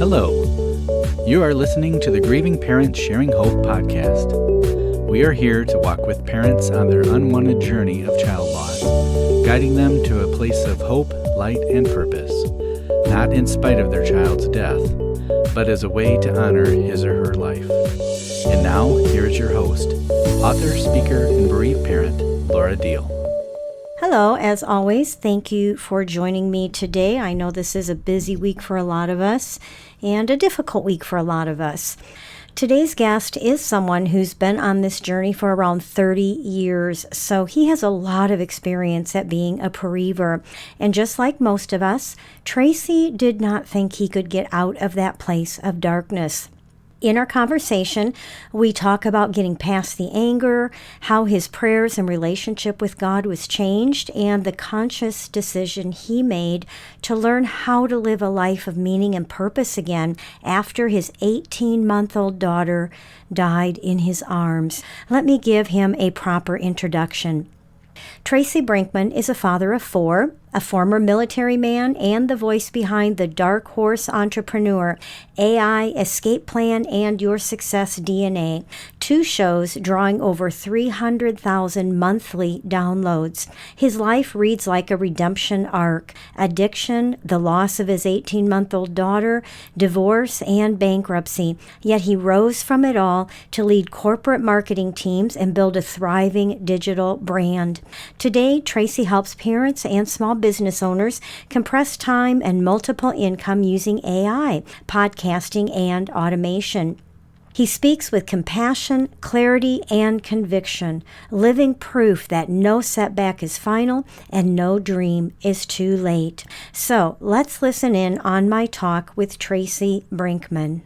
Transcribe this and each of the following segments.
Hello. You are listening to the Grieving Parents Sharing Hope podcast. We are here to walk with parents on their unwanted journey of child loss, guiding them to a place of hope, light, and purpose, not in spite of their child's death, but as a way to honor his or her life. And now, here is your host, author, speaker, and bereaved parent, Laura Deal. Hello, as always, thank you for joining me today. I know this is a busy week for a lot of us and a difficult week for a lot of us. Today's guest is someone who's been on this journey for around 30 years, so he has a lot of experience at being a pareavor. And just like most of us, Tracy did not think he could get out of that place of darkness. In our conversation, we talk about getting past the anger, how his prayers and relationship with God was changed, and the conscious decision he made to learn how to live a life of meaning and purpose again after his 18-month-old daughter died in his arms. Let me give him a proper introduction. Tracy Brinkmann is a father of 4, a former military man, and the voice behind the Dark Horse Entrepreneur, AI, Escape Plan, and Your Success DNA, 2 shows drawing over 300,000 monthly downloads. His life reads like a redemption arc: addiction, the loss of his 18-month-old daughter, divorce, and bankruptcy. Yet he rose from it all to lead corporate marketing teams and build a thriving digital brand. Today, Tracy helps parents and small business owners compress time and multiple income using AI, podcasting, and automation. He speaks with compassion, clarity, and conviction, living proof that no setback is final and no dream is too late. So let's listen in on my talk with Tracy Brinkmann.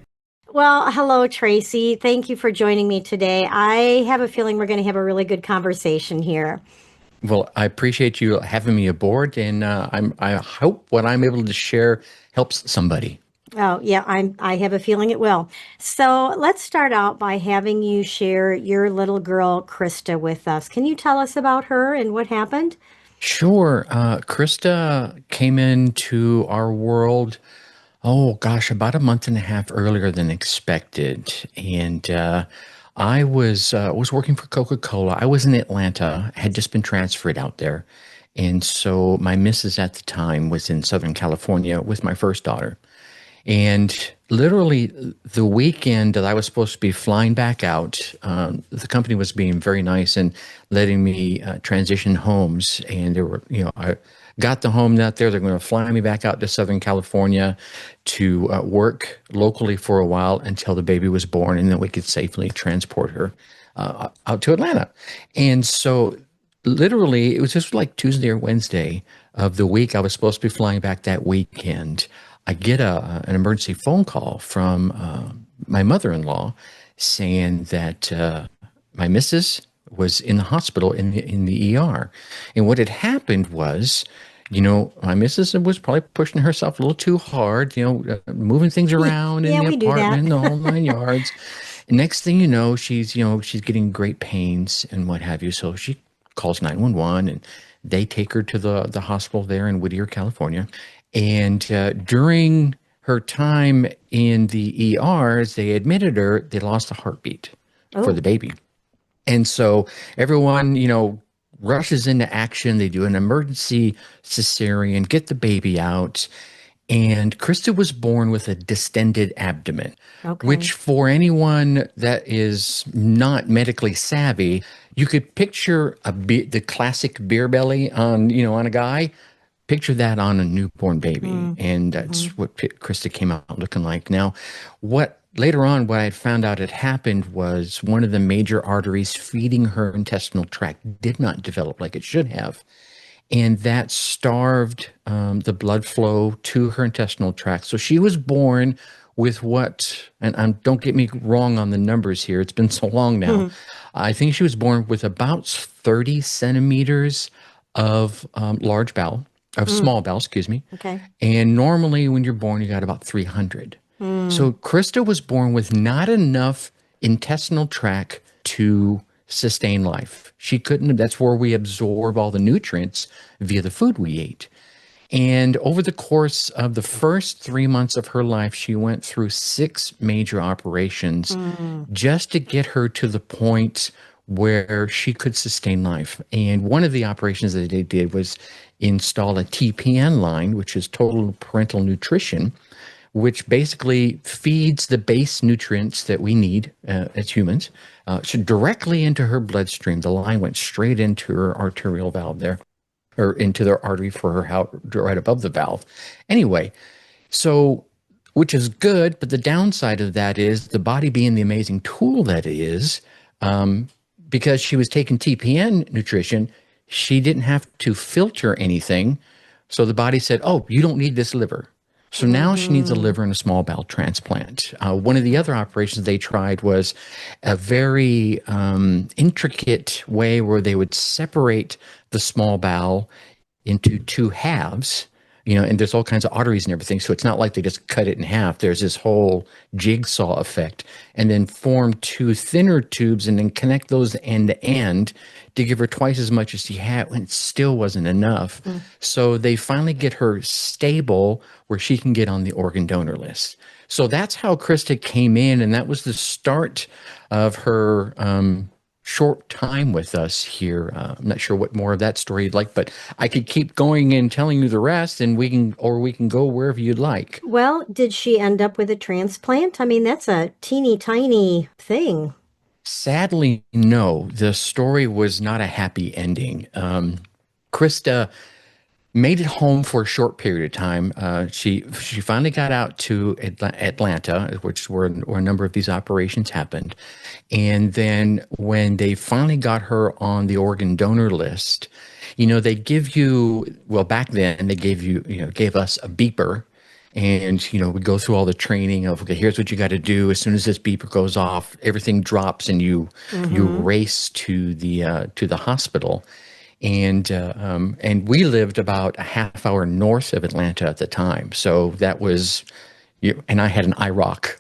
Well, hello, Tracy. Thank you for joining me today. I have a feeling we're going to have a really good conversation here. Well, I appreciate you having me aboard, and I hope what I'm able to share helps somebody. Oh, yeah, I have a feeling it will. So let's start out by having you share your little girl, Krysta, with us. Can you tell us about her and what happened? Sure. Krysta came into our world, about a month and a half earlier than expected. And I was working for Coca-Cola. I was in Atlanta, had just been transferred out there. And so my missus at the time was in Southern California with my first daughter. And literally the weekend that I was supposed to be flying back out, the company was being very nice and letting me transition homes. And there were, I got the home out there. They're going to fly me back out to Southern California to work locally for a while until the baby was born, and then we could safely transport her out to Atlanta. And so literally it was just like Tuesday or Wednesday of the week I was supposed to be flying back that weekend. I get an emergency phone call from my mother-in-law saying that my missus was in the hospital in the ER. And what had happened was, my missus was probably pushing herself a little too hard, moving things around in the apartment, the whole 9 yards. And next thing you know, she's getting great pains and what have you. So she calls 911 and they take her to the hospital there in Whittier, California. And during her time in the ER, as they admitted her, they lost a heartbeat for the baby. And so everyone, rushes into action. They do an emergency cesarean, get the baby out. And Krysta was born with a distended abdomen, which for anyone that is not medically savvy, you could picture the classic beer belly on a guy. Picture that on a newborn baby. And that's what Krysta came out looking like. Now, later on, what I had found out had happened was one of the major arteries feeding her intestinal tract did not develop like it should have. And that starved the blood flow to her intestinal tract. So she was born with don't get me wrong on the numbers here, it's been so long now. I think she was born with about 30 centimeters of large bowel. Of small bowel, excuse me. Okay. And normally when you're born, you got about 300. So Krysta was born with not enough intestinal tract to sustain life. She couldn't, that's where we absorb all the nutrients via the food we ate. And over the course of the first 3 months of her life, she went through 6 major operations Mm. just to get her to the point where she could sustain life. And one of the operations that they did was install a TPN line, which is total parental nutrition, which basically feeds the base nutrients that we need as humans so directly into her bloodstream. The line went straight into her arterial valve there, or into their artery for her right above the valve. Anyway, so which is good, but the downside of that is the body being the amazing tool that it is, because she was taking TPN nutrition, she didn't have to filter anything. So the body said, oh, you don't need this liver. So now she needs a Mm-hmm. liver and a small bowel transplant. One of the other operations they tried was a very intricate way where they would separate the small bowel into 2 halves, and there's all kinds of arteries and everything. So it's not like they just cut it in half. There's this whole jigsaw effect, and then form 2 thinner tubes and then connect those end to end to give her twice as much as she had, when it still wasn't enough. Mm. So they finally get her stable where she can get on the organ donor list. So that's how Krysta came in, and that was the start of her short time with us here. I'm not sure what more of that story you'd like, but I could keep going and telling you the rest, and we can go wherever you'd like. Well, did she end up with a transplant? I mean, that's a teeny tiny thing. Sadly, no. The story was not a happy ending. Krysta made it home for a short period of time. She finally got out to Atlanta, which where a number of these operations happened. And then when they finally got her on the organ donor list, they give you, well, back then they gave us a beeper. And, we go through all the training of, okay, here's what you got to do. As soon as this beeper goes off, everything drops and you race to the hospital. And we lived about a half hour north of Atlanta at the time. So that was, and I had an IROC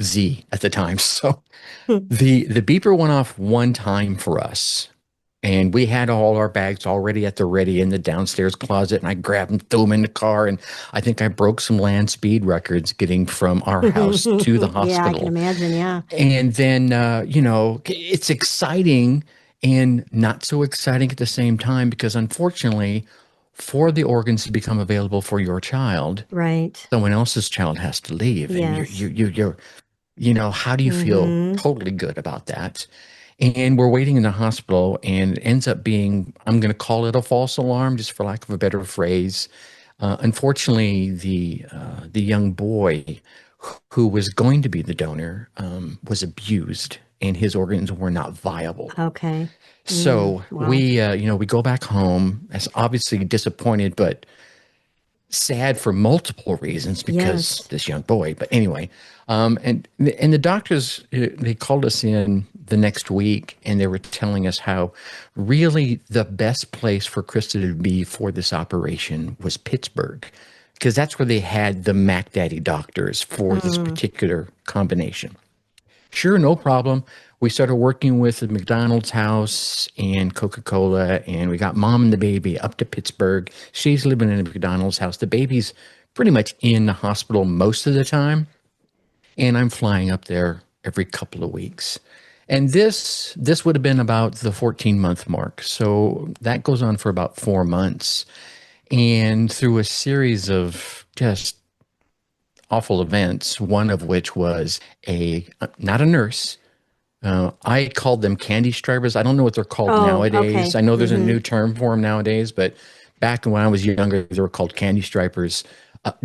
Z at the time. So the beeper went off one time for us. And we had all our bags already at the ready in the downstairs closet. And I grabbed them, threw them in the car. And I think I broke some land speed records getting from our house to the hospital. Yeah, I can imagine. Yeah. And then, it's exciting and not so exciting at the same time, because unfortunately, for the organs to become available for your child, Right. someone else's child has to leave. Yes. And you're, how do you feel totally good about that? And we're waiting in the hospital, and it ends up being, I'm going to call it a false alarm, just for lack of a better phrase. Unfortunately, the young boy who was going to be the donor was abused, and his organs were not viable. Okay. So Wow. we go back home, as obviously disappointed, but sad for multiple reasons, because Yes. this young boy. But anyway, and the doctors, they called us in the next week, and they were telling us how really the best place for Krysta to be for this operation was Pittsburgh, because that's where they had the Mac Daddy doctors for this particular combination. Sure, no problem. We started working with the McDonald's house and Coca-Cola, and we got mom and the baby up to Pittsburgh. She's living in a McDonald's house. The baby's pretty much in the hospital most of the time, and I'm flying up there every couple of weeks. And this would have been about the 14-month mark. So that goes on for about 4 months. And through a series of just awful events, one of which was not a nurse. I called them candy stripers. I don't know what they're called nowadays. Okay. I know there's a new term for them nowadays, but back when I was younger, they were called candy stripers.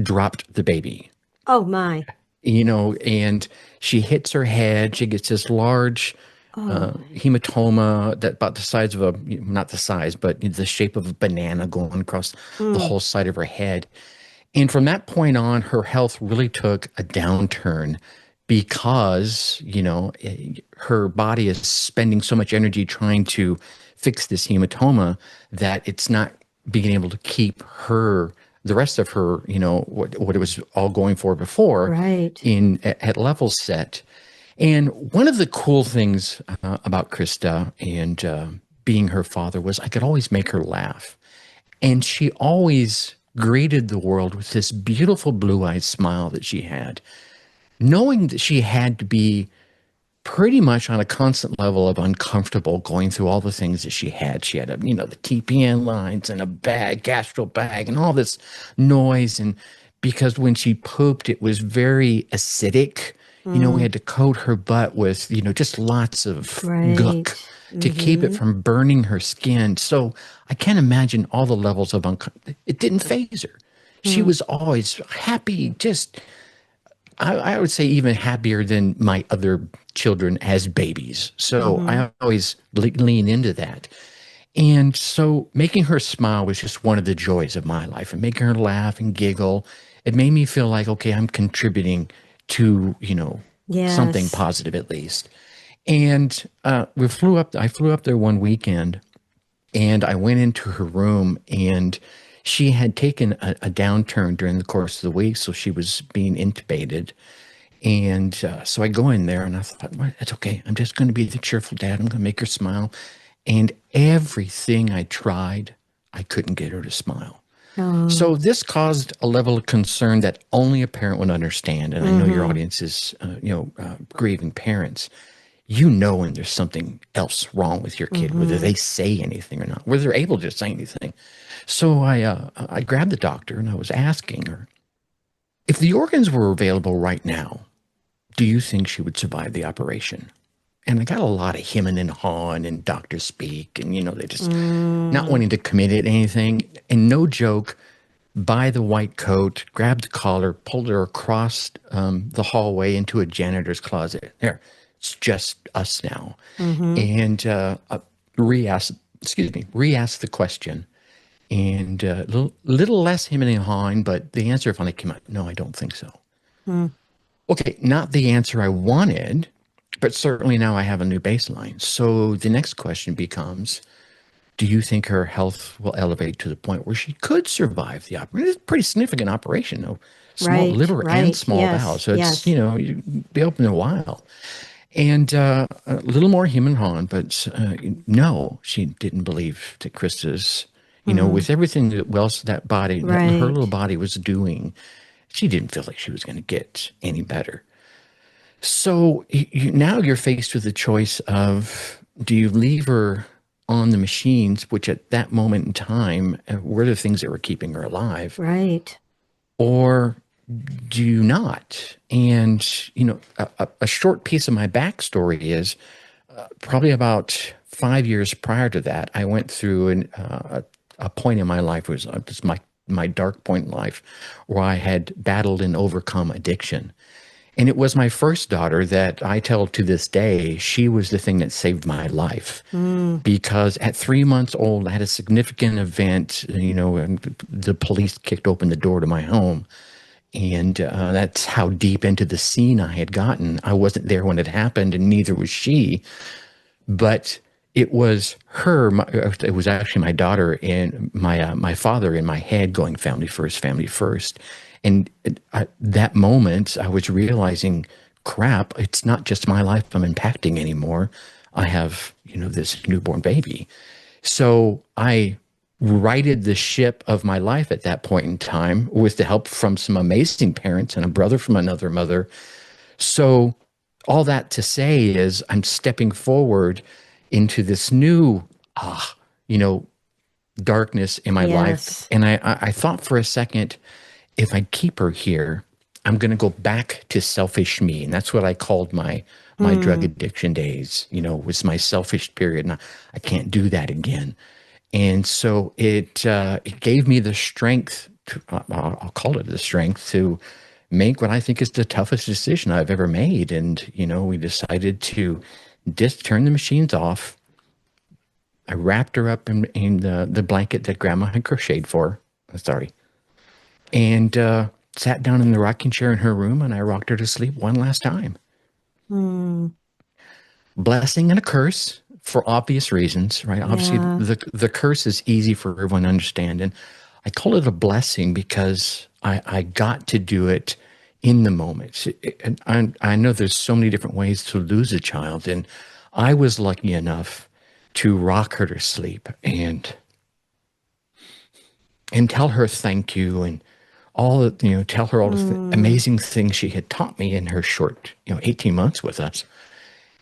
Dropped the baby. Oh, my. And she hits her head. She gets this large hematoma that about the size of not the size, but the shape of a banana going across the whole side of her head. And from that point on, her health really took a downturn, because, her body is spending so much energy trying to fix this hematoma that it's not being able to keep the rest of her, what it was all going for before, Right. at level set. And one of the cool things about Krysta and being her father was I could always make her laugh. And she always greeted the world with this beautiful blue-eyed smile that she had, knowing that she had to be pretty much on a constant level of uncomfortable going through all the things that she had. She had, the TPN lines and a bag, gastro bag, and all this noise. And because when she pooped, it was very acidic. We Mm. had to coat her butt with, just lots of gook Right. to keep it from burning her skin. So I can't imagine all the levels of uncomfort. It didn't faze her. She Mm. was always happy, just I would say even happier than my other children as babies. So Mm-hmm. I always lean into that. And so making her smile was just one of the joys of my life, and making her laugh and giggle. It made me feel like, okay, I'm contributing to, something Yes. positive at least. And I flew up there one weekend, and I went into her room, and she had taken a downturn during the course of the week. So she was being intubated. And so I go in there, and I thought, well, it's okay. I'm just going to be the cheerful dad. I'm going to make her smile. And everything I tried, I couldn't get her to smile. Oh. So this caused a level of concern that only a parent would understand. And I know your Mm-hmm. audience is, grieving parents. When there's something else wrong with your kid, whether Mm-hmm. they say anything or not, whether they're able to say anything. So I grabbed the doctor, and I was asking her, if the organs were available right now, do you think she would survive the operation? And I got a lot of hemming and hawing and doctor speak, and they just not Mm. wanting to commit to anything. And no joke, buy the white coat, grabbed the collar, pulled her across the hallway into a janitor's closet. There, it's just us now. Mm-hmm. And re-asked the question. And a little less hemming and hawing, but the answer finally came out, no, I don't think so. Mm. Okay, not the answer I wanted, but certainly now I have a new baseline. So the next question becomes, do you think her health will elevate to the point where she could survive the operation? It's a pretty significant operation, though. Small Right. liver and Right. small bowel. Yes. So it's, Yes. you'd be open a while. And a little more human harm, but no, she didn't believe that Krista's, Mm. with everything that body, that her little Right. body was doing, she didn't feel like she was going to get any better. So now you're faced with the choice of, do you leave her on the machines, which at that moment in time were the things that were keeping her alive, Right. or do you not? And, a short piece of my backstory is probably about 5 years prior to that, I went through a point in my life, was just my dark point in life, where I had battled and overcome addiction. And it was my first daughter that I tell to this day, she was the thing that saved my life. Mm. Because at 3 months old, I had a significant event, and the police kicked open the door to my home. And that's how deep into the scene I had gotten. I wasn't there when it happened, and neither was she. But it was her. It was actually my daughter and my father in my head going family first, family first. And that moment, I was realizing, crap, it's not just my life I'm impacting anymore. I have, this newborn baby. So I righted the ship of my life at that point in time with the help from some amazing parents and a brother from another mother. So all that to say is I'm stepping forward into this new, you know, darkness in my life. Yes. And I thought for a second, if I keep her here, I'm going to go back to selfish me. And that's what I called my drug Mm. addiction days, was my selfish period. And I can't do that again. And so it gave me the strength to, I'll call it the strength to make what I think is the toughest decision I've ever made. And, we decided to just turn the machines off. I wrapped her up in the blanket that grandma had crocheted for. Sorry. And sat down in the rocking chair in her room, and I rocked her to sleep one last time. Mm. Blessing and a curse for obvious reasons, right? Obviously, Yeah. the curse is easy for everyone to understand. And I call it a blessing because I got to do it in the moment. And I know there's so many different ways to lose a child. And I was lucky enough to rock her to sleep. And and tell her thank you and tell her all the Mm. amazing things she had taught me in her short, 18 months with us.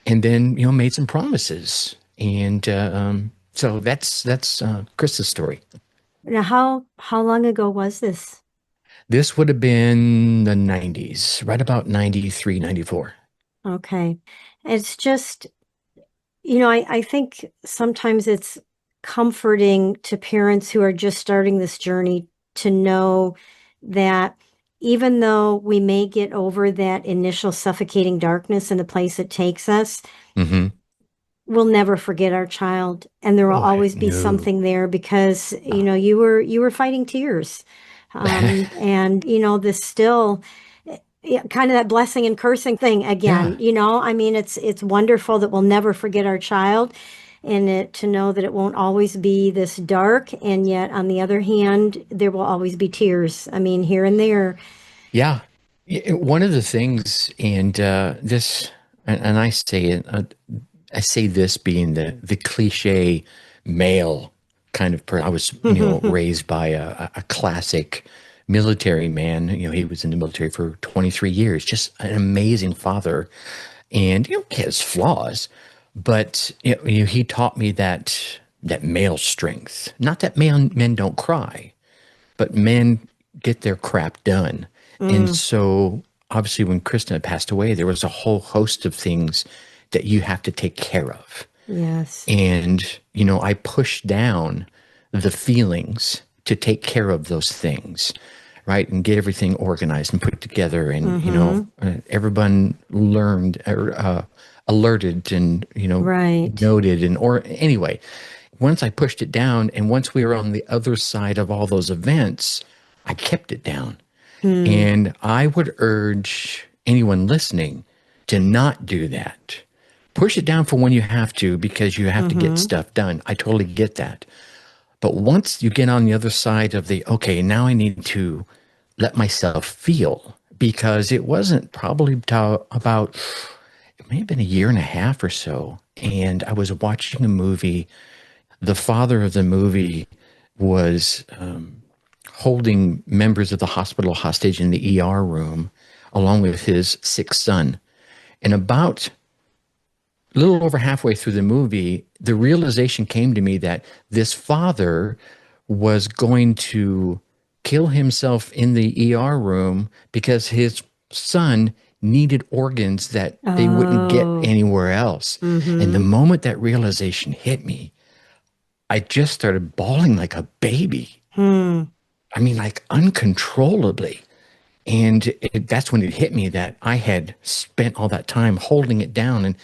And then, made some promises. And so that's Krista's story. Now, how long ago was this? This would have been the 90s, right about 93, 94. Okay. It's just, I think sometimes it's comforting to parents who are just starting this journey to know that even though we may get over that initial suffocating darkness and the place it takes us, Mm-hmm. we'll never forget our child, and there will Oh, always be no. something there because Yeah. you were fighting tears, and this still kind of that blessing and cursing thing again. Yeah. I mean, it's wonderful that we'll never forget our child, and to know that it won't always be this dark, and yet on the other hand, there will always be tears. I mean, here and there. Yeah. One of the things, and and I say it, I say this being the cliche male kind of person. I was, raised by a classic military man. He was in the military for 23 years, just an amazing father. And, he has flaws, but, he taught me that male strength, not that men don't cry, but men get their crap done. And Mm, so obviously when Krista passed away, there was a whole host of things that you have to take care of. yes. And, I pushed down the feelings to take care of those things, right? And get everything organized and put together. And, Mm-hmm. everyone learned or alerted and, Right. noted. And, or anyway, once I pushed it down and once we were on the other side of all those events, I kept it down. Hmm. And I would urge anyone listening to not do that. Push it down for when you have to because you have to get Mm-hmm. stuff done. I totally get that. But once you get on the other side of okay, now I need to let myself feel because it wasn't probably about, it may have been a year and a half or so. And I was watching a movie. The father of the movie was holding members of the hospital hostage in the ER room along with his sick son. And about a little over halfway through the movie, the realization came to me that this father was going to kill himself in the ER room because his son needed organs that they wouldn't get Oh. anywhere else. And the Mm-hmm. moment that realization hit me, I just started bawling like a baby. Hmm. I mean, like uncontrollably. And that's when it hit me that I had spent all that time holding it down and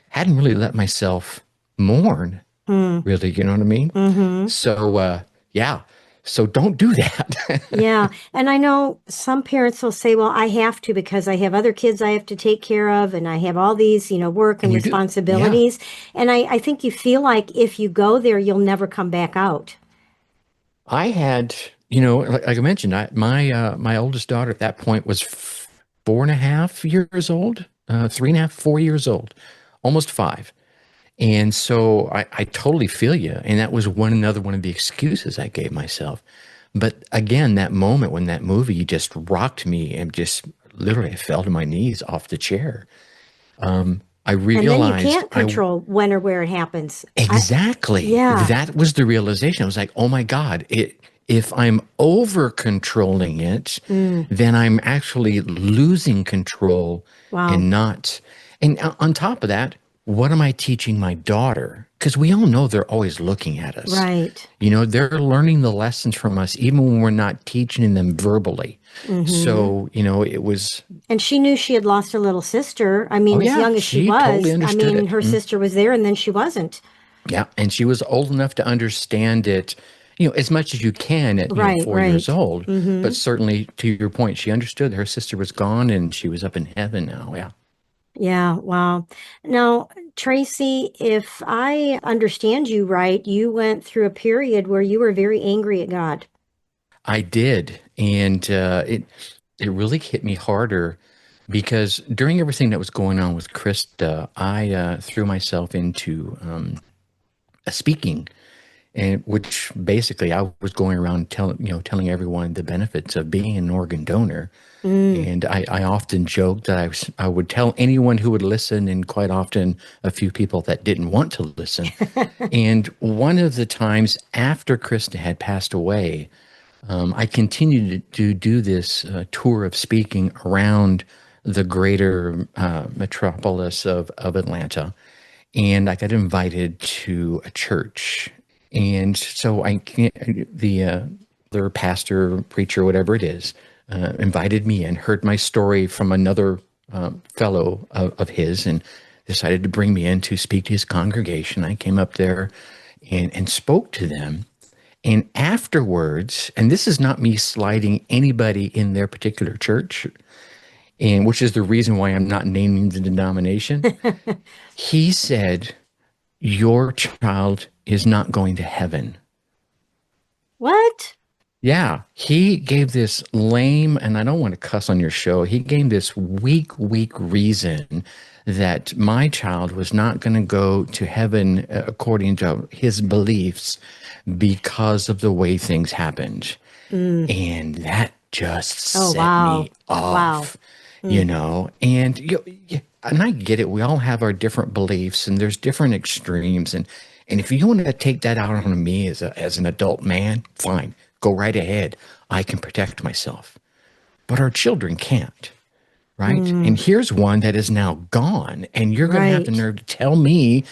hadn't really let myself mourn, Hmm. really. You know what I mean? Mm-hmm. So, yeah. So don't do that. Yeah. And I know some parents will say, well, I have to because I have other kids I have to take care of and I have all these, work and And you do. Yeah. responsibilities. And I think you feel like if you go there, you'll never come back out. I had, like I mentioned, my oldest daughter at that point was 4.5 years old, 3.5, 4 years old, almost five. And so I totally feel you. And that was another one of the excuses I gave myself. But again, that moment when that movie just rocked me and just literally I fell to my knees off the chair. I And then you realized can't control when or where it happens. exactly Yeah. that was the realization. I was like, oh my God, if I'm over controlling it, Mm. then I'm actually losing control Wow. and not. And on top of that, what am I teaching my daughter? Because we all know they're always looking at us. Right. They're learning the lessons from us, even when we're not teaching them verbally. Mm-hmm. So, it was, And she knew she had lost her little sister. I oh mean, as yeah, young as she she totally was, I understood mean, it. her sister was there and then she wasn't. Yeah, and she was old enough to understand it, as much as you can at, Right, 4 years right. old. But Mm-hmm. certainly, to your point, she understood her sister was gone and she was up in heaven now. Yeah, Yeah, wow. Now, Tracy, if I understand you right, you went through a period where you were very angry at God. I did, and it really hit me harder because during everything that was going on with Krista, I threw myself into speaking. and which basically I was going around telling everyone the benefits of being an organ donor. And I often joked that I would tell anyone who would listen, and quite often a few people that didn't want to listen. And one of the times after Krysta had passed away, I continued to do this tour of speaking around the greater metropolis of Atlanta. And I got invited to a church. And so their pastor, preacher, whatever it is, invited me and heard my story from another fellow of his, and decided to bring me in to speak to his congregation. I came up there and spoke to them. And afterwards, and this is not me slighting anybody in their particular church, and which is the reason why I'm not naming the denomination, he said, "Your child is not going to heaven." What? Yeah, he gave this lame, and I don't want to cuss on your show, he gave this weak reason that my child was not going to go to heaven according to his beliefs because of the way things happened. And that just set me off, and I get it. We all have our different beliefs, and there's different extremes. And if you want to take that out on me as an adult man, fine, go right ahead. I can protect myself, but our children can't. Right. And here's one that is now gone. And you're going to have the nerve to tell me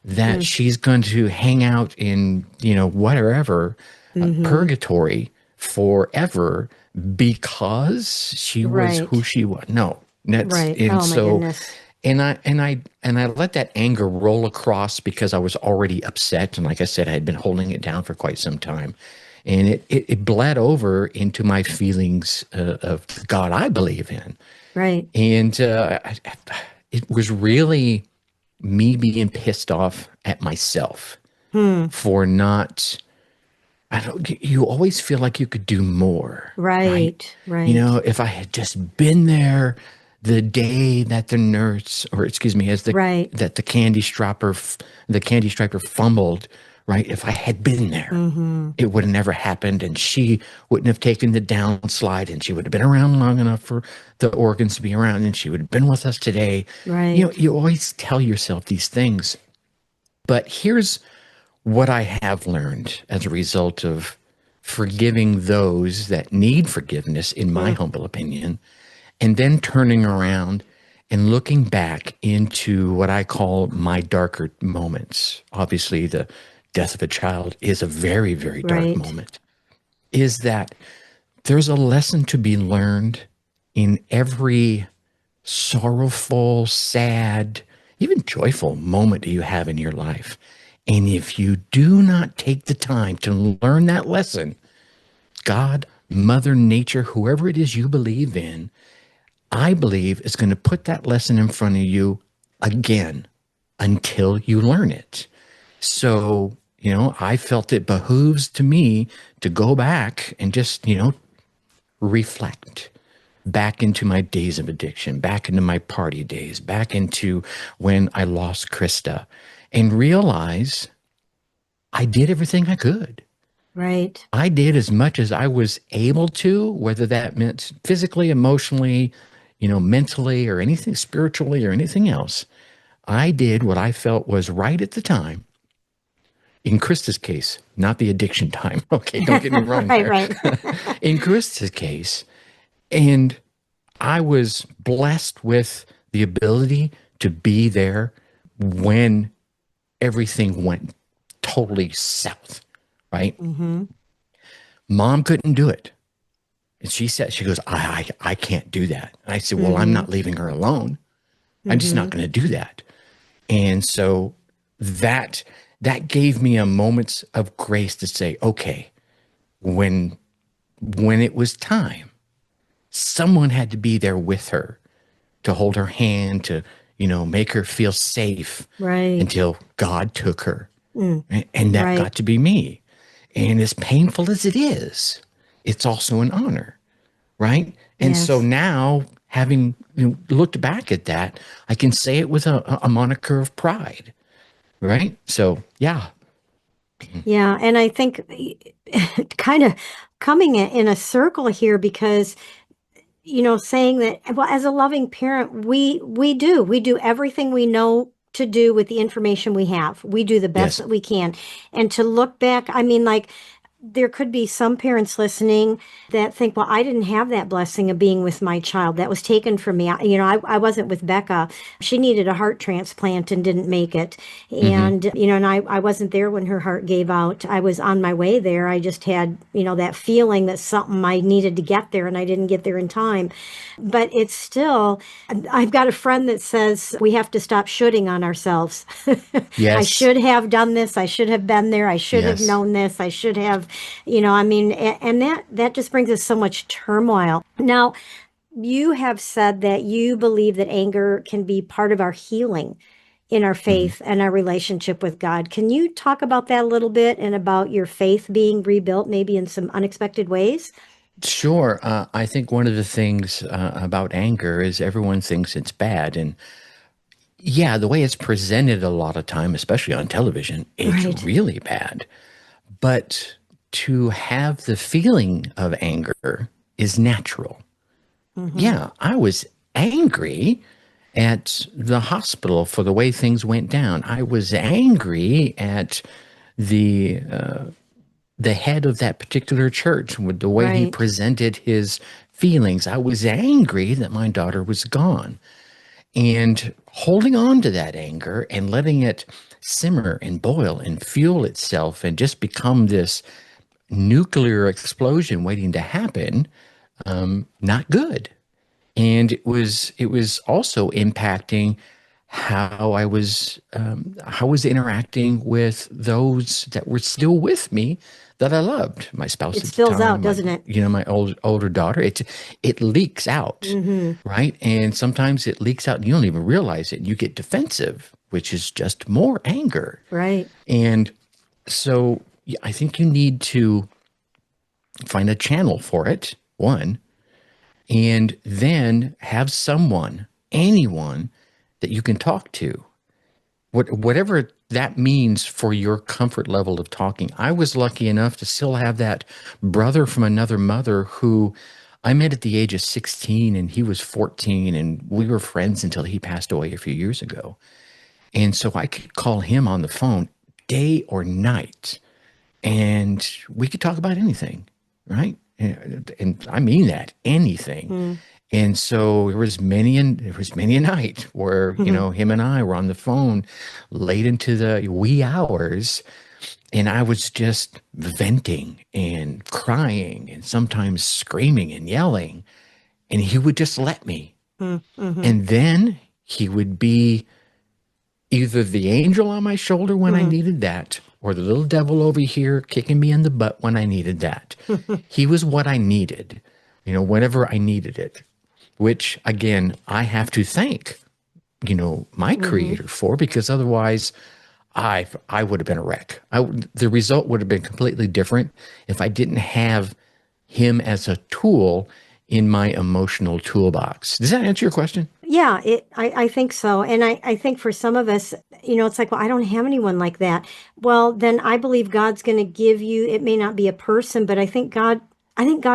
that she's going to hang out in, whatever, purgatory forever because she was who she was. No, that's, and goodness. And I let that anger roll across because I was already upset. And like I said, I had been holding it down for quite some time. And it bled over into my feelings of the God I believe in. Right. And it was really me being pissed off at myself for not, you always feel like you could do more. Right. If I had just been there the day that the nurse, or excuse me, that the candy striper fumbled, right? If I had been there, it would have never happened, and she wouldn't have taken the downslide, and she would have been around long enough for the organs to be around, and she would have been with us today. Right. You always tell yourself these things. But here's what I have learned as a result of forgiving those that need forgiveness, in my humble opinion, and then turning around and looking back into what I call my darker moments. Obviously, the death of a child is a very, very dark moment, is that there's a lesson to be learned in every sorrowful, sad, even joyful moment that you have in your life. And if you do not take the time to learn that lesson, God, Mother Nature, whoever it is you believe in, I believe is going to put that lesson in front of you again until you learn it. So, I felt it behooves to me to go back and just, reflect back into my days of addiction, back into my party days, back into when I lost Krysta, and realize I did everything I could. Right. I did as much as I was able to, whether that meant physically, emotionally, mentally, or anything spiritually or anything else. I did what I felt was right at the time. In Krysta's case, not the addiction time. Okay, don't get me wrong. Right. In Krysta's case, and I was blessed with the ability to be there when everything went totally south, right? Mom couldn't do it. And she goes, I can't do that. And I said, well, I'm not leaving her alone. I'm just not going to do that. And so that gave me a moment of grace to say, okay, when it was time, someone had to be there with her to hold her hand, to, make her feel safe until God took her. And that got to be me. And as painful as it is, it's also an honor, right? And so now, having looked back at that, I can say it with a moniker of pride, right? So, yeah. Yeah, and I think kind of coming in a circle here because saying that, well, as a loving parent, we do everything we know to do with the information we have. We do the best Yes. that we can. And to look back, I mean, like, there could be some parents listening that think, well, I didn't have that blessing of being with my child. That was taken from me. I wasn't with Becca. She needed a heart transplant and didn't make it. Hmm. And I wasn't there when her heart gave out. I was on my way there. I just had, that feeling that something I needed to get there and I didn't get there in time. But it's still, I've got a friend that says we have to stop shoulding on ourselves. I Yes. should have done this. I should have been there. I should have Yes. known this. I should have, I mean, and that just brings us so much turmoil. Now, you have said that you believe that anger can be part of our healing in our Mhm. faith and our relationship with God. Can you talk about that a little bit and about your faith being rebuilt maybe in some unexpected ways? Sure. I think one of the things about anger is everyone thinks it's bad. And yeah, the way it's presented a lot of time, especially on television, it's Right. really bad. But to have the feeling of anger is natural. Mm-hmm. Yeah, I was angry at the hospital for the way things went down. I was angry at the the head of that particular church with the way he Right. presented his feelings. I was angry that my daughter was gone. And holding on to that anger and letting it simmer and boil and fuel itself and just become this nuclear explosion waiting to happen, not good. And it was also impacting how I was interacting with those that were still with me that I loved, my spouse It at the spills out, time, my doesn't it? my older daughter. It leaks out, Mm-hmm. right? And sometimes it leaks out and you don't even realize it. You get defensive, which is just more anger. Right. And so yeah, I think you need to find a channel for it, one, and then have someone, anyone that you can talk to, whatever that means for your comfort level of talking. I was lucky enough to still have that brother from another mother who I met at the age of 16 and he was 14, and we were friends until he passed away a few years ago. And so I could call him on the phone day or night and we could talk about anything, right? And I mean that, anything. And so there was many a night where Mm-hmm. him and I were on the phone late into the wee hours, and I was just venting and crying and sometimes screaming and yelling, and he would just let me. Mm-hmm. And then he would be either the angel on my shoulder when I Mm-hmm. needed that, or the little devil over here kicking me in the butt when I needed that. He was what I needed, whenever I needed it, which again, I have to thank, my Mm-hmm. creator for, because otherwise I would have been a wreck. The result would have been completely different if I didn't have him as a tool in my emotional toolbox. Does that answer your question? Yeah, I think so. And I think for some of us, it's like, well, I don't have anyone like that. Well, then I believe God's going to give you, it may not be a person, but I think God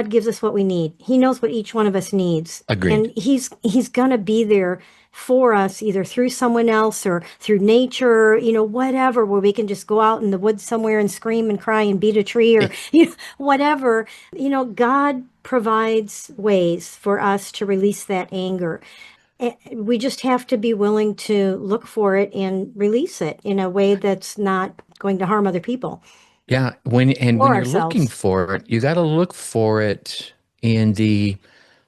gives us what we need. He knows what each one of us needs. And Agreed. he's going to be there for us either through someone else or through nature, whatever, where we can just go out in the woods somewhere and scream and cry and beat a tree or, whatever. God provides ways for us to release that anger. We just have to be willing to look for it and release it in a way that's not going to harm other people Yeah, when or you're looking ourselves. for it, you got to look for it in the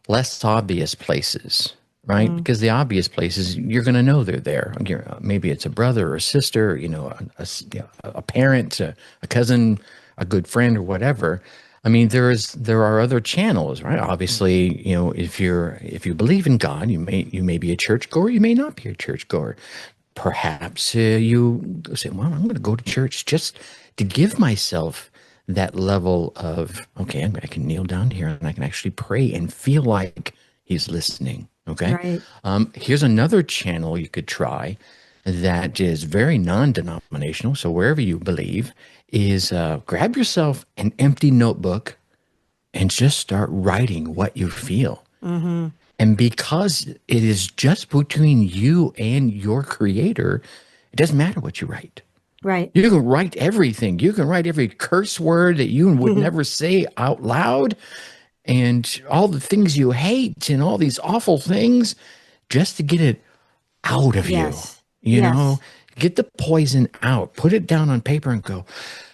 less obvious places, right? Mm, Because the obvious places, you're going to know they're there. Maybe it's a brother or a sister, a parent, a cousin, a good friend, or whatever. I mean, there are other channels, right? Obviously, if you believe in God, you may be a churchgoer, you may not be a churchgoer. Perhaps you say, "Well, I'm going to go to church just to give myself that level of, okay, I can kneel down here and I can actually pray and feel like he's listening." Okay. right. Here's another channel you could try. that is very non-denominational. So wherever you believe is grab yourself an empty notebook and just start writing what you feel. Mm-hmm. And because it is just between you and your creator, it doesn't matter what you write. Right. You can write everything. You can write every curse word that you would never say out loud and all the things you hate and all these awful things just to get it out of you. Yes. You know, Yes. get the poison out, put it down on paper and go,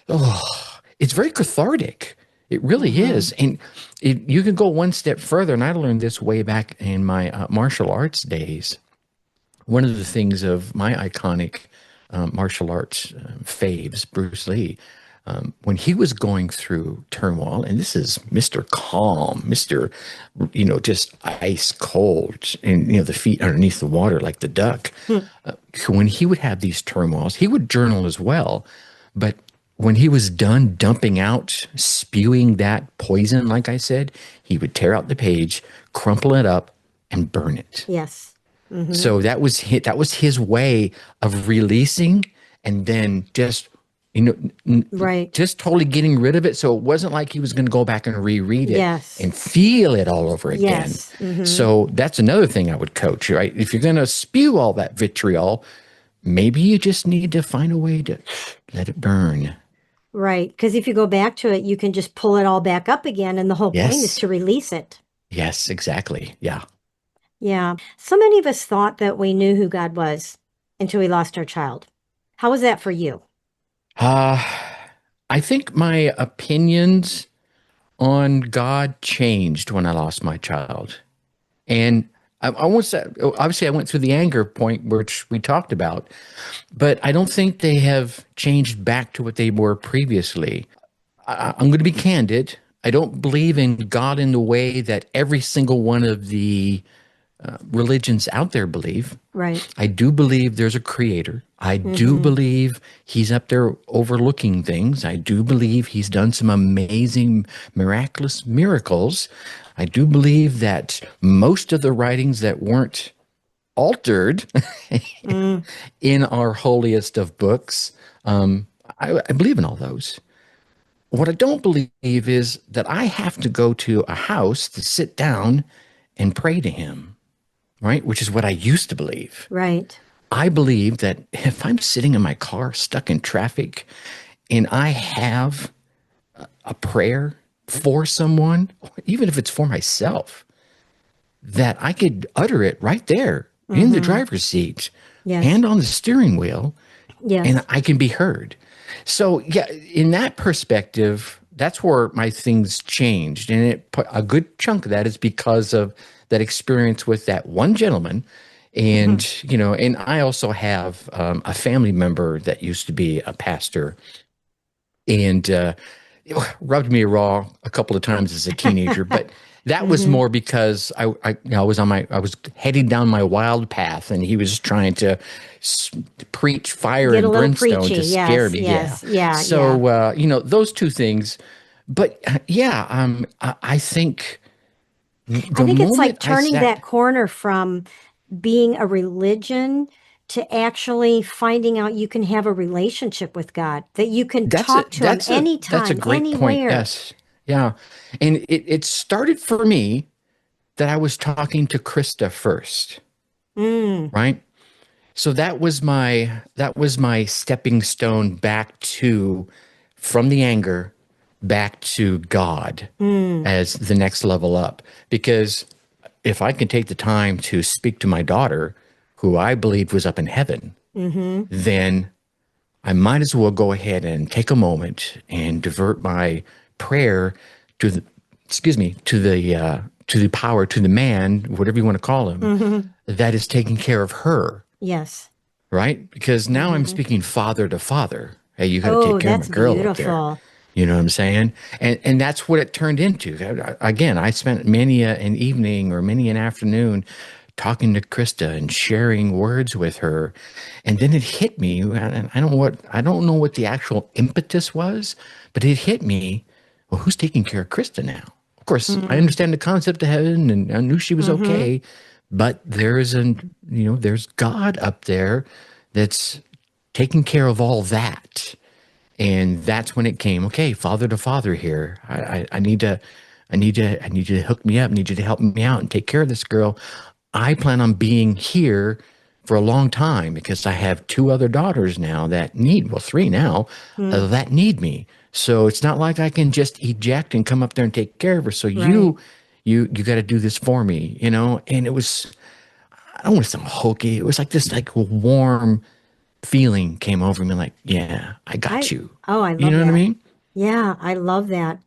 oh, it's very cathartic. It really is. And you can go one step further. And I learned this way back in my martial arts days. One of the things of my iconic martial arts faves, Bruce Lee, when he was going through turmoil, and this is Mr. Calm, Mr. Just ice cold, and the feet underneath the water like the duck. When he would have these turmoils, he would journal as well, but when he was done dumping out, spewing that poison, like I said, he would tear out the page, crumple it up, and burn it. Yes. Mm-hmm. So that was his way of releasing, and then just Right. just totally getting rid of it. So it wasn't like he was going to go back and reread it Yes. and feel it all over again. Yes. Mm-hmm. So that's another thing I would coach, right? If you're going to spew all that vitriol, maybe you just need to find a way to let it burn. Right. Because if you go back to it, you can just pull it all back up again. And the whole point is Yes. to release it. Yes, exactly. Yeah. Yeah. So many of us thought that we knew who God was until we lost our child. How was that for you? I think my opinions on God changed when I lost my child. And I won't say, obviously, I went through the anger point, which we talked about, but I don't think they have changed back to what they were previously. I'm going to be candid. I don't believe in God in the way that every single one of the religions out there believe. Right. I do believe there's a creator. I do believe he's up there overlooking things. I do believe he's done some amazing, miraculous miracles. I do believe that most of the writings that weren't altered in our holiest of books, I believe in all those. What I don't believe is that I have to go to a house to sit down and pray to him, right? Which is what I used to believe. Right. I believe that if I'm sitting in my car stuck in traffic and I have a prayer for someone, even if it's for myself, that I could utter it right there in the driver's seat, Yes. hand on the steering wheel, Yes. and I can be heard. So, yeah, in that perspective, that's where my things changed. And a good chunk of that is because of that experience with that one gentleman. And, and I also have a family member that used to be a pastor and it rubbed me raw a couple of times as a teenager, but that was more because I was heading down my wild path, and he was trying to preach fire Get a and little brimstone preachy. to scare me. Yes. Yeah. So those two things, but I think I think it's like moment I turning sat- that corner from being a religion to actually finding out you can have a relationship with God, that you can talk to him anytime, that's a great anywhere. point. Yes. Yeah. And it started for me that I was talking to Krysta first. Right. So that was my stepping stone back from the anger back to God as the next level up. Because if I can take the time to speak to my daughter, who I believed was up in heaven, then I might as well go ahead and take a moment and divert my prayer to the power, to the man, whatever you want to call him, that is taking care of her. Yes. Right? Because now I'm speaking father to father. Hey, you got to take care of that's my girl up there. beautiful. You know what I'm saying? And that's what it turned into. Again, I spent many an evening or many an afternoon talking to Krysta and sharing words with her. And then it hit me, and I don't know what the actual impetus was, but it hit me, well, who's taking care of Krysta now? Of course, I understand the concept of heaven, and I knew she was okay, but there's God up there that's taking care of all that. And that's when it came, okay, father to father here. I need you to hook me up. I need you to help me out and take care of this girl. I plan on being here for a long time because I have two other daughters now that need, well, three now, that need me. So it's not like I can just eject and come up there and take care of her. So Right. you got to do this for me, you know? And it was, I don't want to sound hokey. It was like this like warm feeling came over me like, yeah, I got you. I You love know what I that. mean? Yeah, I love that.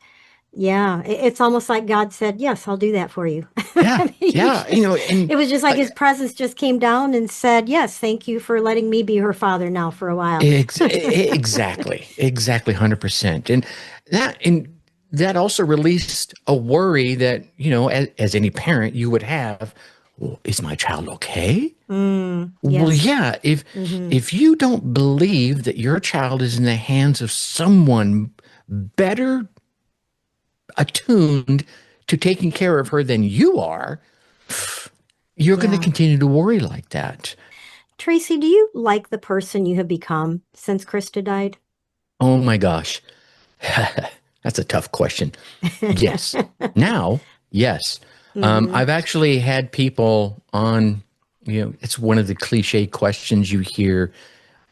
Yeah, it's almost like God said, "Yes, I'll do that for you." Yeah. I mean, Yeah. You know, and it was just like uh, his presence just came down and said, "Yes, thank you for letting me be her father now for a while." exactly 100%. And that also released a worry that, you know, as any parent you would have, well, is my child okay? Well, Yes. yeah, Mm-hmm. if you don't believe that your child is in the hands of someone better attuned to taking care of her than you are, you're going to Yeah. continue to worry like that. Tracy, do you like the person you have become since Krista died? Oh my gosh. That's a tough question. Yes. Now, yes. Mm-hmm. I've actually had people on, you know, it's one of the cliche questions you hear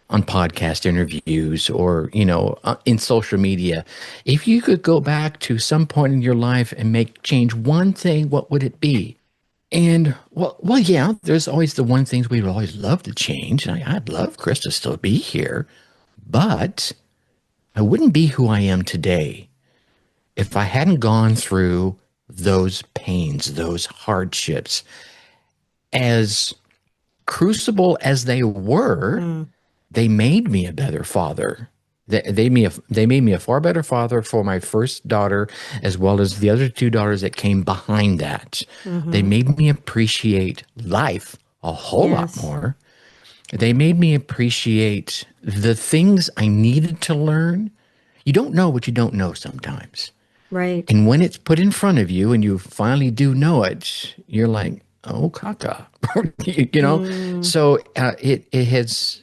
on podcast interviews or, you know, in social media. If you could go back to some point in your life and make change one thing, what would it be? And yeah, there's always the one things we would always love to change. And I'd love Chris to still be here, but I wouldn't be who I am today if I hadn't gone through those pains, those hardships, as crucible as they were, Mm. they made me a better father. They made me a far better father for my first daughter, as well as the other two daughters that came behind that. They Mm-hmm. made me appreciate life a whole lot Yes. more. They made me appreciate the things I needed to learn. You don't know what you don't know sometimes. Right. And when it's put in front of you and you finally do know it, you're like, oh, caca, you know? Mm. So it has,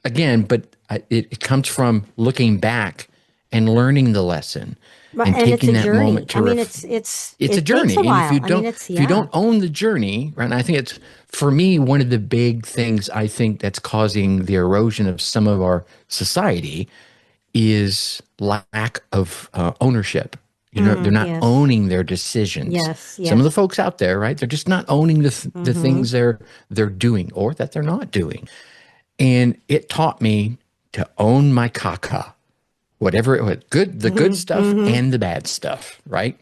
again, but it comes from looking back and learning the lesson But and and it's a taking that journey. moment I to mean, it's it's a it takes a journey. And while. I mean, it's if you yeah. don't own the journey, right? And I think it's, for me, one of the big things I think that's causing the erosion of some of our society is lack of ownership. You know, they're not Yes. owning their decisions. Yes. Some of the Yes. folks out there, right? They're just not owning the Mm-hmm. things they're doing or that they're not doing. And it taught me to own my caca, whatever it was, the good Mm-hmm. stuff Mm-hmm. and the bad stuff, right?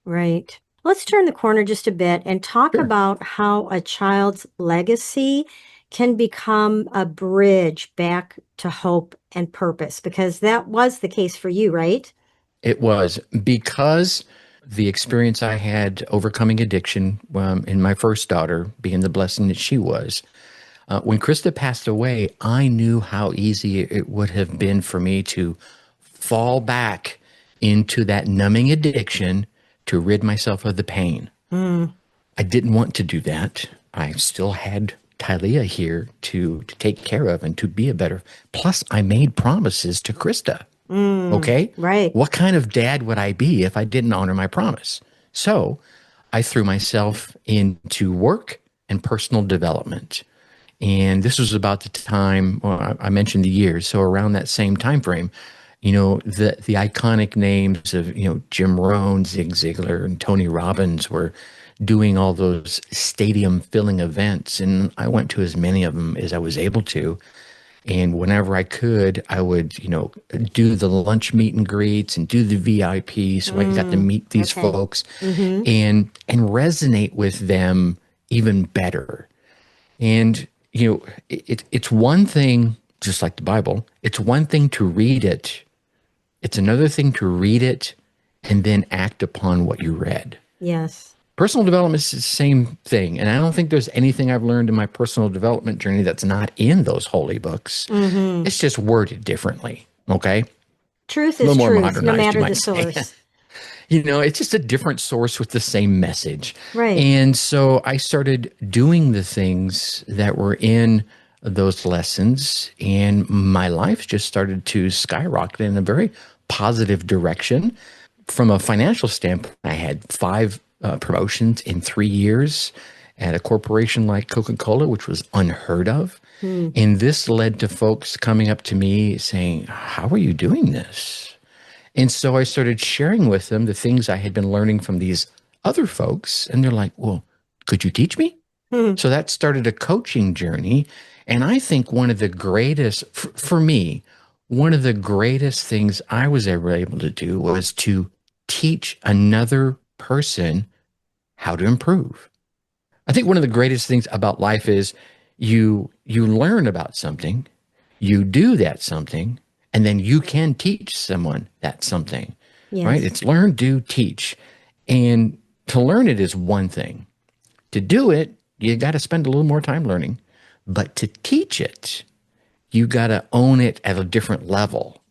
Right. Let's turn the corner just a bit and talk Sure. about how a child's legacy can become a bridge back to hope and purpose, because that was the case for you, right? It was because the experience I had overcoming addiction in my first daughter, being the blessing that she was. When Krysta passed away, I knew how easy it would have been for me to fall back into that numbing addiction to rid myself of the pain. Mm. I didn't want to do that. I still had Tylea here to take care of and to be a better. Plus, I made promises to Krysta. Okay. Right. What kind of dad would I be if I didn't honor my promise? So I threw myself into work and personal development. And this was about the time, well, I mentioned the years. So around that same time frame, you know, the iconic names of, you know, Jim Rohn, Zig Ziglar, and Tony Robbins were doing all those stadium filling events. And I went to as many of them as I was able to. And whenever I could, I would, you know, do the lunch meet and greets and do the VIP. So I got to meet these Okay. folks Mm-hmm. and resonate with them even better. And, you know, it's one thing, just like the Bible, it's one thing to read it. It's another thing to read it and then act upon what you read. Yes. Personal development is the same thing. And I don't think there's anything I've learned in my personal development journey that's not in those holy books. Mm-hmm. It's just worded differently. Okay. A Truth little is more truth, no modernized, you matter the might say. source. You know, it's just a different source with the same message. Right. And so I started doing the things that were in those lessons, and my life just started to skyrocket in a very positive direction. From a financial standpoint, I had five promotions in 3 years at a corporation like Coca-Cola, which was unheard of. Mm. And this led to folks coming up to me saying, "How are you doing this?" And so I started sharing with them the things I had been learning from these other folks. And they're like, "Well, could you teach me?" Mm. So that started a coaching journey. And I think one of the greatest, for me, one of the greatest things I was ever able to do was to teach another person how to improve. I think one of the greatest things about life is you learn about something, you do that something, and then you can teach someone that something, right? Yes. It's learn, do, teach. And to learn it is one thing. To do it, you got to spend a little more time learning. But to teach it, you got to own it at a different level,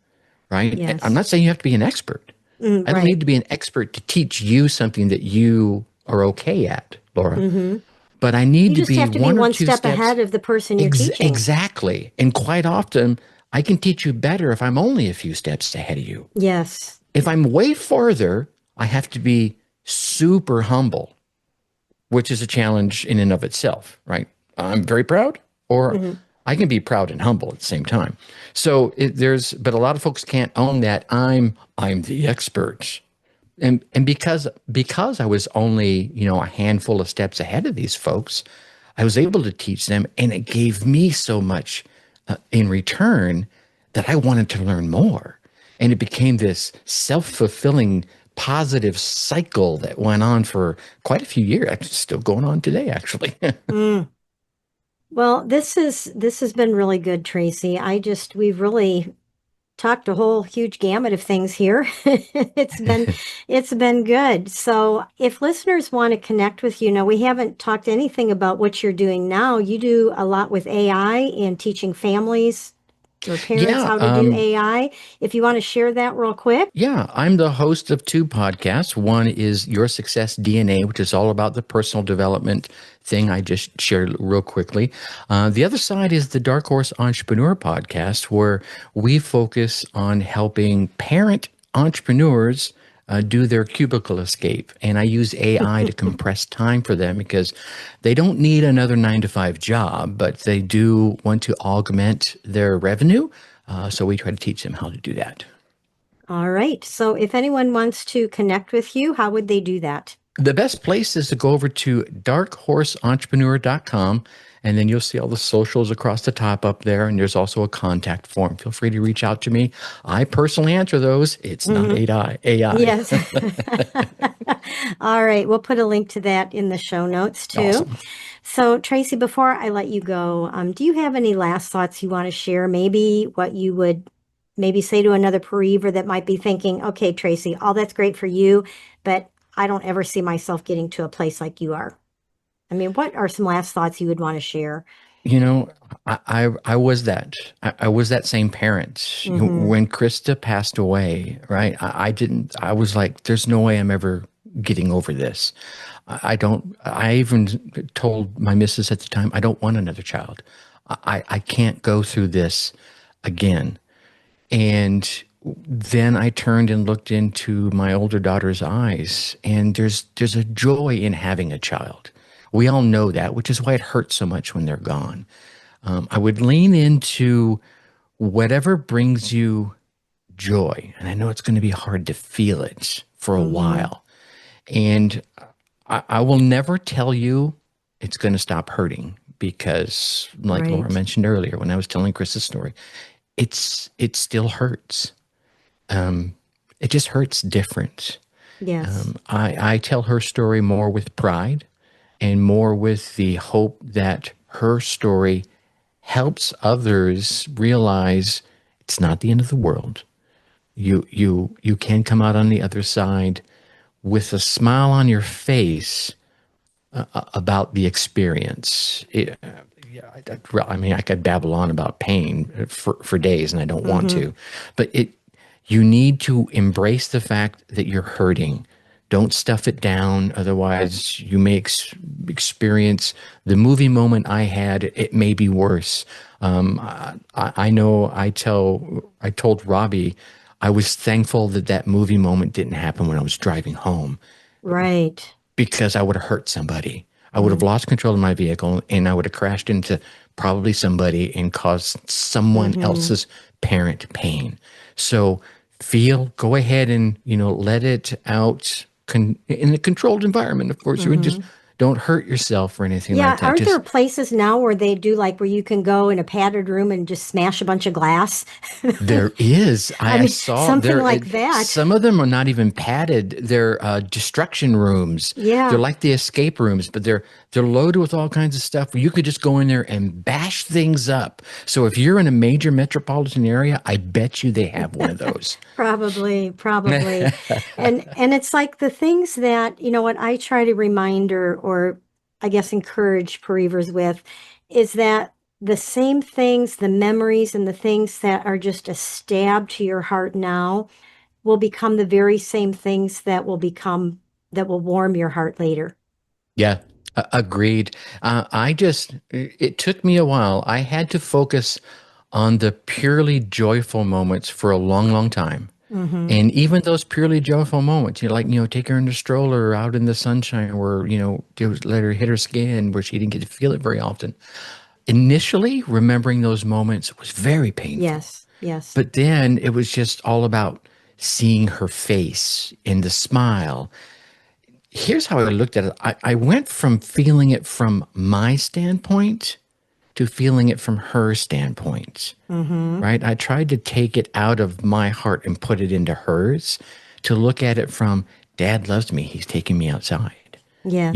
right? And I'm Yes. not saying you have to be an expert. Mm, I don't right. need to be an expert to teach you something that you are okay at, Laura. Mm-hmm. But I need You to just be have to be one or one two step steps. ahead of the person you're teaching. Exactly. And quite often, I can teach you better if I'm only a few steps ahead of you. Yes. If I'm way farther, I have to be super humble, which is a challenge in and of itself, right? I'm very proud, or Mm-hmm. I can be proud and humble at the same time. So but a lot of folks can't own that I'm the expert. And because I was only, a handful of steps ahead of these folks, I was able to teach them, and it gave me so much in return that I wanted to learn more. And it became this self-fulfilling positive cycle that went on for quite a few years. It's still going on today, actually. Mm. Well, this has been really good, Tracy. We've really talked a whole huge gamut of things here. It's been good. So if listeners want to connect with you, now we haven't talked anything about what you're doing now. You do a lot with AI and teaching families or parents Yeah, how to do AI. If you want to share that real quick. Yeah, I'm the host of two podcasts. One is Your Success DNA, which is all about the personal development thing I just shared real quickly. The other side is the Dark Horse Entrepreneur podcast, where we focus on helping parent entrepreneurs do their cubicle escape. And I use AI to compress time for them because they don't need another 9 to 5 job, but they do want to augment their revenue. So we try to teach them how to do that. All right. So if anyone wants to connect with you, how would they do that? The best place is to go over to darkhorse.entrepreneur.com, and then you'll see all the socials across the top up there. And there's also a contact form. Feel free to reach out to me. I personally answer those. It's not AI. Yes. All right. We'll put a link to that in the show notes too. Awesome. So, Tracy, before I let you go, do you have any last thoughts you want to share? Maybe what you would maybe say to another pareaver that might be thinking, okay, Tracy, all that's great for you, but I don't ever see myself getting to a place like you are. I mean, what are some last thoughts you would want to share? I was that. I was that same parent. When Krysta passed away, right? I was like, there's no way I'm ever getting over this. I even told my missus at the time, I don't want another child. I can't go through this again. And then I turned and looked into my older daughter's eyes, and there's a joy in having a child. We all know that, which is why it hurts so much when they're gone. I would lean into whatever brings you joy, and I know it's going to be hard to feel it for a while. And I will never tell you it's going to stop hurting because, like Laura Right. mentioned earlier, when I was telling Chris's story, it still hurts. It just hurts different. Yes. I tell her story more with pride and more with the hope that her story helps others realize it's not the end of the world. You can come out on the other side with a smile on your face about the experience. I mean, I could babble on about pain for days, and I don't want to, but you need to embrace the fact that you're hurting. Don't stuff it down. Otherwise, you may experience the movie moment I had. It may be worse. I know I told Robbie I was thankful that that movie moment didn't happen when I was driving home Right. because I would have hurt somebody. I would have lost control of my vehicle and I would have crashed into probably somebody and caused someone else's parent pain. So go ahead and, let it out in a controlled environment, of course. You just don't hurt yourself or anything Yeah, like that. aren't there places now where they do like where you can go in a padded room and just smash a bunch of glass? There is. I I mean, saw something there. like that. Some of them are not even padded. They're destruction rooms. Yeah. They're like the escape rooms, but they're loaded with all kinds of stuff. Where you could just go in there and bash things up. So if you're in a major metropolitan area, I bet you they have one of those. Probably, probably. And it's like the things that, what I try to remind or I guess encourage bereavers with is that the same things, the memories and the things that are just a stab to your heart now will become the very same things that will warm your heart later. Yeah, agreed. It took me a while. I had to focus on the purely joyful moments for a long, long time. Mm-hmm. And even those purely joyful moments, take her in the stroller out in the sunshine where, just let her hit her skin where she didn't get to feel it very often. Initially, remembering those moments was very painful. Yes, yes. But then it was just all about seeing her face and the smile. Here's how I looked at it. I went from feeling it from my standpoint to feeling it from her standpoint, right? I tried to take it out of my heart and put it into hers to look at it from Dad loves me. He's taking me outside. Yes.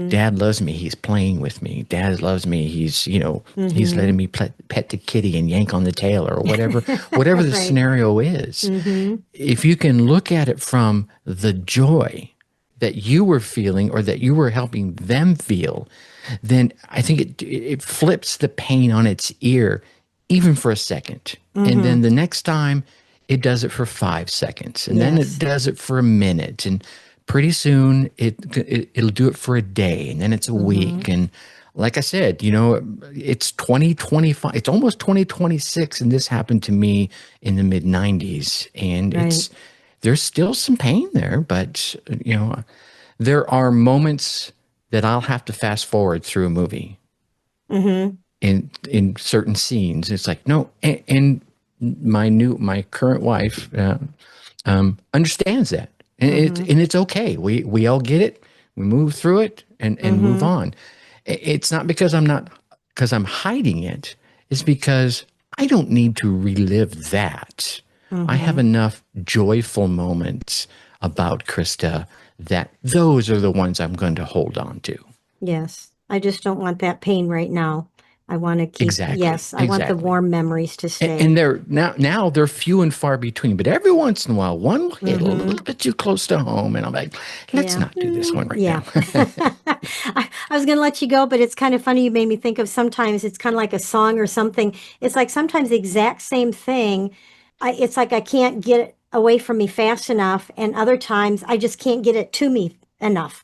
Dad loves me. He's playing with me. Dad loves me. He's letting me pet the kitty and yank on the tail or whatever the Right. scenario is. If you can look at it from the joy that you were feeling or that you were helping them feel, then I think it flips the pain on its ear, even for a second. And then the next time it does it for 5 seconds, and then it does it for a minute, and pretty soon it'll do it for a day, and then it's a week. And like I said, it's 2025, it's almost 2026, and this happened to me in the mid 90s, and there's still some pain there, but there are moments that I'll have to fast forward through a movie in certain scenes. It's like, no, and my current wife understands that. And it's okay. We all get it. We move through it and move on. It's not because I'm hiding it. It's because I don't need to relive that. I have enough joyful moments about Krysta that those are the ones I'm going to hold on to. Yes. I just don't want that pain right now. I want to keep, Exactly. yes, I want the Exactly. warm memories to stay. And they're now they're few and far between, but every once in a while, one will hit a little bit too close to home, and I'm like, let's not do this one right now. I was going to let you go, but it's kind of funny. You made me think of sometimes it's kind of like a song or something. It's like sometimes the exact same thing. It's like I can't get it away from me fast enough, and other times I just can't get it to me enough.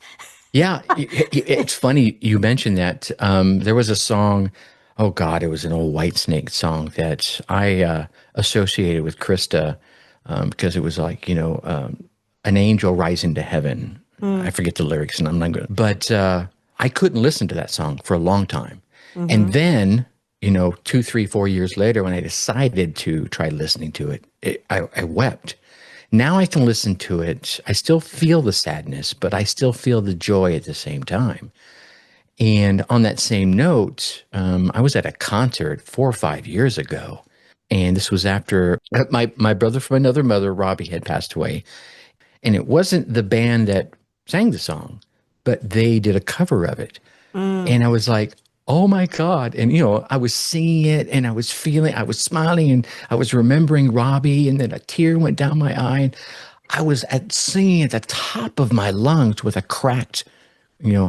Yeah, it's funny you mentioned that. There was a song, oh God, it was an old Whitesnake song that I associated with Krysta because it was like, an angel rising to heaven. I forget the lyrics and I'm not good. But I couldn't listen to that song for a long time. And then, 2, 3, 4 years later, when I decided to try listening to it, I wept. Now I can listen to it. I still feel the sadness, but I still feel the joy at the same time. And on that same note, I was at a concert 4 or 5 years ago. And this was after my brother from another mother, Robbie, had passed away. And it wasn't the band that sang the song, but they did a cover of it. And I was like, oh my God. And, I was singing it and I was smiling and I was remembering Robbie, and then a tear went down my eye. And I was singing at the top of my lungs with a cracked,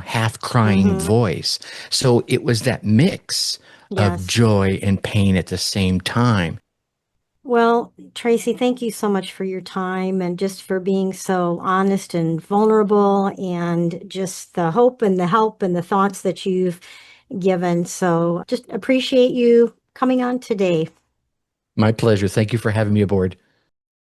half crying voice. So it was that mix of joy and pain at the same time. Well, Tracy, thank you so much for your time and just for being so honest and vulnerable and just the hope and the help and the thoughts that you've given. So just appreciate you coming on today. My pleasure. Thank you for having me aboard.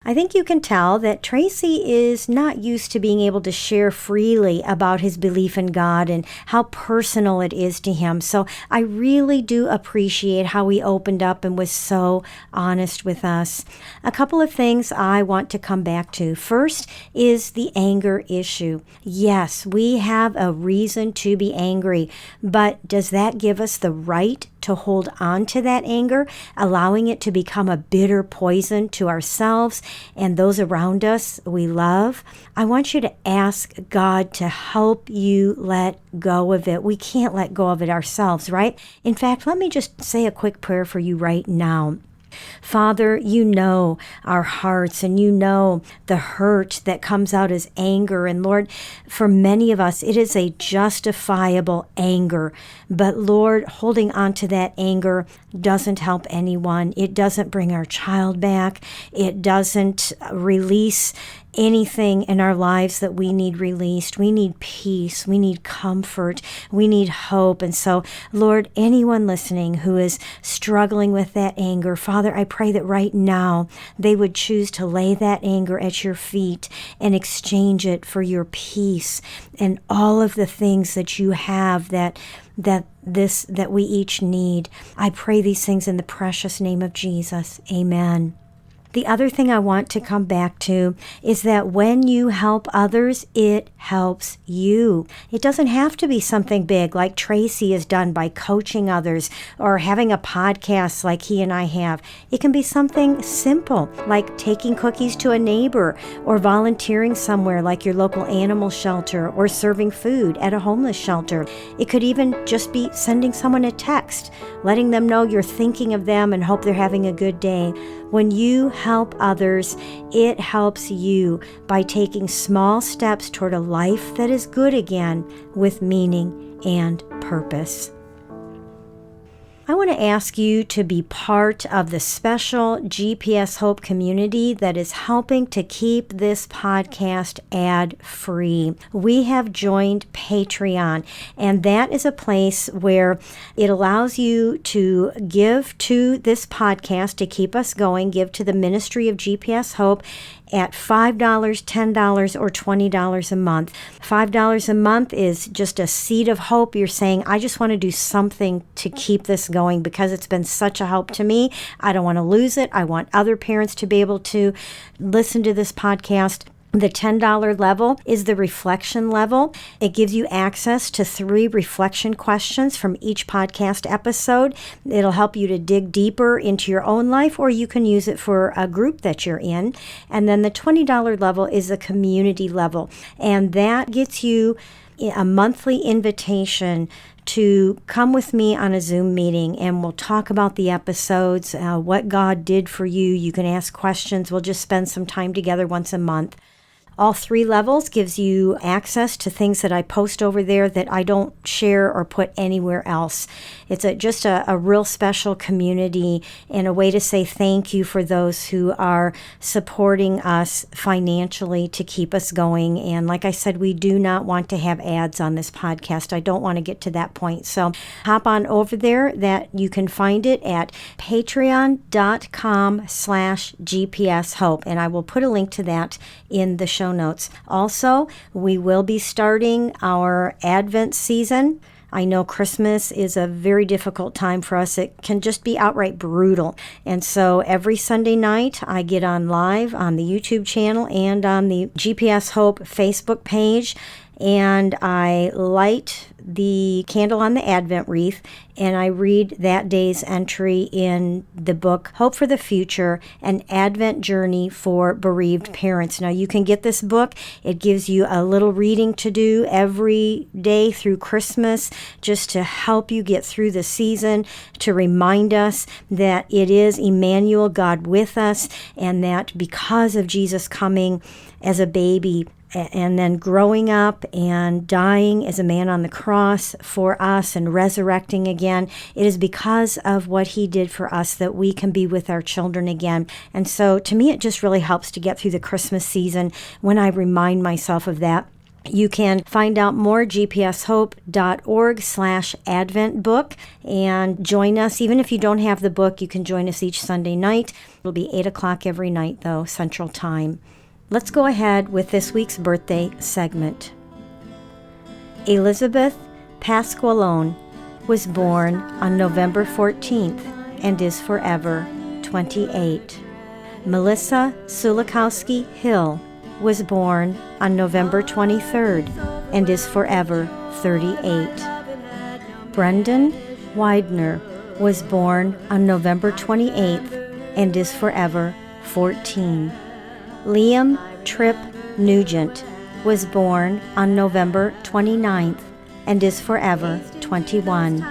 I think you can tell that Tracy is not used to being able to share freely about his belief in God and how personal it is to him. So I really do appreciate how he opened up and was so honest with us. A couple of things I want to come back to. First is the anger issue. Yes, we have a reason to be angry, but does that give us the right to hold on to that anger, allowing it to become a bitter poison to ourselves and those around us we love? I want you to ask God to help you let go of it. We can't let go of it ourselves, right? In fact, let me just say a quick prayer for you right now. Father, you know our hearts and you know the hurt that comes out as anger. And Lord, for many of us, it is a justifiable anger. But Lord, holding on to that anger doesn't help anyone. It doesn't bring our child back. It doesn't release anything in our lives that we need released. We need peace. We need comfort. We need hope. And so, Lord, anyone listening who is struggling with that anger, Father, I pray that right now they would choose to lay that anger at your feet and exchange it for your peace and all of the things that you have that we each need. I pray these things in the precious name of Jesus. Amen. The other thing I want to come back to is that when you help others, it helps you. It doesn't have to be something big like Tracy has done by coaching others or having a podcast like he and I have. It can be something simple like taking cookies to a neighbor or volunteering somewhere like your local animal shelter or serving food at a homeless shelter. It could even just be sending someone a text, letting them know you're thinking of them and hope they're having a good day. When you help others, it helps you by taking small steps toward a life that is good again with meaning and purpose. I want to ask you to be part of the special GPS Hope community that is helping to keep this podcast ad-free. We have joined Patreon, and that is a place where it allows you to give to this podcast to keep us going, give to the ministry of GPS Hope at $5, $10, or $20 a month. $5 a month is just a seed of hope. You're saying, I just want to do something to keep this going because it's been such a help to me. I don't want to lose it. I want other parents to be able to listen to this podcast. The $10 level is the reflection level. It gives you access to 3 reflection questions from each podcast episode. It'll help you to dig deeper into your own life, or you can use it for a group that you're in. And then the $20 level is the community level, and that gets you a monthly invitation to come with me on a Zoom meeting, and we'll talk about the episodes, what God did for you. You can ask questions. We'll just spend some time together once a month. All 3 levels gives you access to things that I post over there that I don't share or put anywhere else. It's just a real special community and a way to say thank you for those who are supporting us financially to keep us going. And like I said, we do not want to have ads on this podcast. I don't want to get to that point. So hop on over there. That you can find it at patreon.com/GPS Hope. And I will put a link to that in the show notes. Also, we will be starting our Advent season. I know Christmas is a very difficult time for us. It can just be outright brutal. And so every Sunday night, I get on live on the YouTube channel and on the GPS Hope Facebook page, and I light the candle on the Advent wreath, and I read that day's entry in the book, Hope for the Future, an Advent Journey for Bereaved Parents. Now, you can get this book. It gives you a little reading to do every day through Christmas, just to help you get through the season, to remind us that it is Emmanuel, God with us, and that because of Jesus coming as a baby, and then growing up and dying as a man on the cross for us and resurrecting again. It is because of what he did for us that we can be with our children again. And so to me, it just really helps to get through the Christmas season when I remind myself of that. You can find out more gpshope.org/Advent book and join us. Even if you don't have the book, you can join us each Sunday night. It'll be 8 o'clock every night, though, Central Time. Let's go ahead with this week's birthday segment. Elizabeth Pasqualone was born on November 14th and is forever 28. Melissa Sulikowski Hill was born on November 23rd and is forever 38. Brendan Widener was born on November 28th and is forever 14. Liam Tripp Nugent was born on November 29th and is forever 21.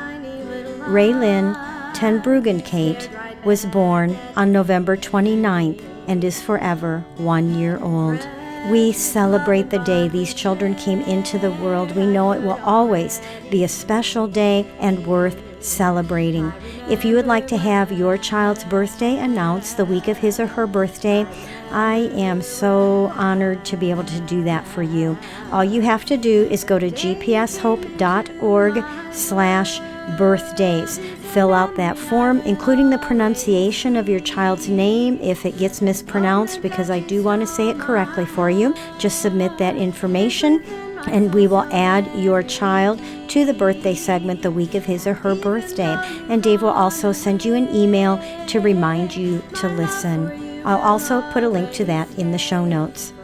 Raylyn Ten Bruggencate was born on November 29th and is forever 1 year old. We celebrate the day these children came into the world. We know it will always be a special day and worth celebrating. If you would like to have your child's birthday announced the week of his or her birthday, I am so honored to be able to do that for you. All you have to do is go to gpshope.org/birthdays. Fill out that form, including the pronunciation of your child's name if it gets mispronounced, because I do want to say it correctly for you. Just submit that information, and we will add your child to the birthday segment the week of his or her birthday. And Dave will also send you an email to remind you to listen. I'll also put a link to that in the show notes.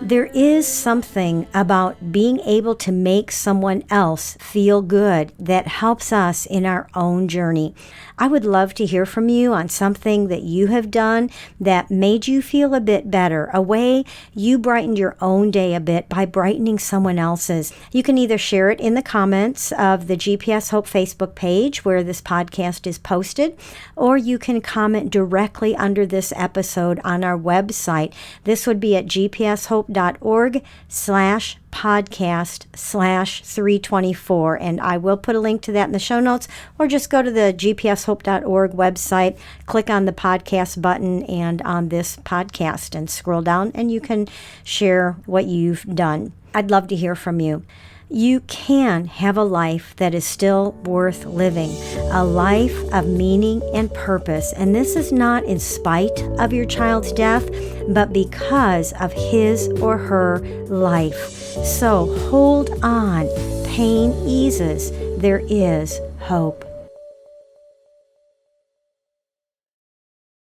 There is something about being able to make someone else feel good that helps us in our own journey. I would love to hear from you on something that you have done that made you feel a bit better, a way you brightened your own day a bit by brightening someone else's. You can either share it in the comments of the GPS Hope Facebook page where this podcast is posted, or you can comment directly under this episode on our website. This would be at gpshope.org/podcast/324, and I will put a link to that in the show notes, or just go to the gpshope.org website, click on the podcast button and on this podcast and scroll down, and you can share what you've done. I'd love to hear from you. You can have a life that is still worth living, a life of meaning and purpose. And this is not in spite of your child's death, but because of his or her life. So hold on. Pain eases. There is hope.